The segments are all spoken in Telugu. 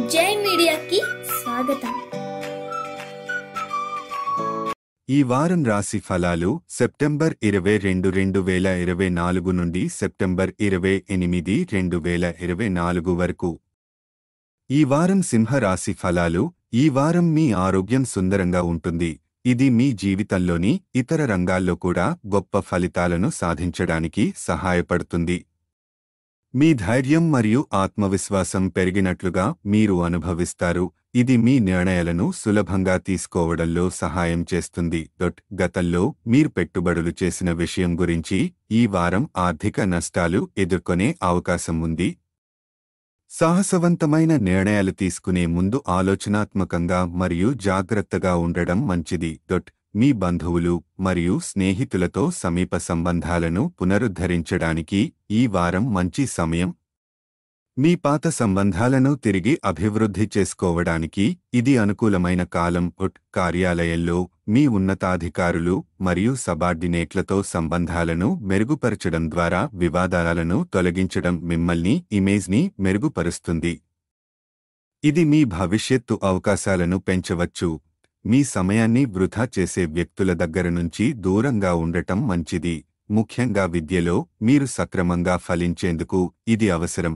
జై మీడియాకి స్వాగతం। ఈ వారం రాశి ఫలాలు సెప్టెంబర్ 22, 2024 నుండి సెప్టెంబర్ 28, 2024 వరకు। ఈ వారం సింహ రాశి ఫలాలు। ఈ వారం మీ ఆరోగ్యం సుందరంగా ఉంటుంది। ఇది మీ జీవితంలోని ఇతర రంగాల్లో కూడా గొప్ప ఫలితాలను సాధించడానికి సహాయపడుతుంది। మీ ధైర్యం మరియు ఆత్మవిశ్వాసం పెరిగినట్లుగా మీరు అనుభవిస్తారు। ఇది మీ నిర్ణయాలను సులభంగా తీసుకోవడంలో సహాయం చేస్తుంది। గతంలో మీరు పెట్టుబడులు చేసిన విషయం గురించి ఈ వారం ఆర్థిక నష్టాలు ఎదుర్కొనే అవకాశం ఉంది। సాహసవంతమైన నిర్ణయాలు తీసుకునే ముందు ఆలోచనాత్మకంగా మరియు జాగ్రత్తగా ఉండడం మంచిది। మీ బంధువులు మరియు స్నేహితులతో సమీప సంబంధాలను పునరుద్ధరించడానికి ఈ వారం మంచి సమయం। మీ పాత సంబంధాలను తిరిగి అభివృద్ధి చేసుకోవడానికి ఇది అనుకూలమైన కాలం। కార్యాలయంలో మీ ఉన్నతాధికారులు మరియు సబార్డినేట్లతో సంబంధాలను మెరుగుపరచడం ద్వారా వివాదాలను తొలగించడం మిమ్మల్ని ఇమేజ్ని మెరుగుపరుస్తుంది। ఇది మీ భవిష్యత్తు అవకాశాలను పెంచవచ్చు। మీ సమయాన్ని వృధా చేసే వ్యక్తుల దగ్గర నుంచి దూరంగా ఉండటం మంచిది। ముఖ్యంగా విద్యలో మీరు సక్రమంగా ఫలించేందుకు ఇది అవసరం।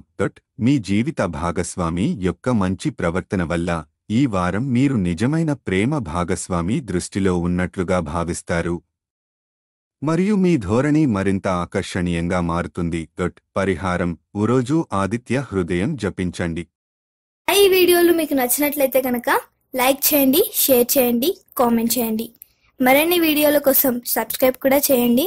మీ జీవిత భాగస్వామి యొక్క మంచి ప్రవర్తన వల్ల ఈ వారం మీరు నిజమైన ప్రేమ భాగస్వామి దృష్టిలో ఉన్నట్లుగా భావిస్తారు మరియు మీ ధోరణి మరింత ఆకర్షణీయంగా మారుతుంది। పరిహారం: రోజు ఆదిత్య హృదయం జపించండి। ఈ వీడియోలు మీకు నచ్చినట్లయితే కనుక లైక్ చేయండి, షేర్ చేయండి, కామెంట్ చేయండి। మరిన్ని వీడియోల కోసం సబ్స్క్రైబ్ కూడా చేయండి।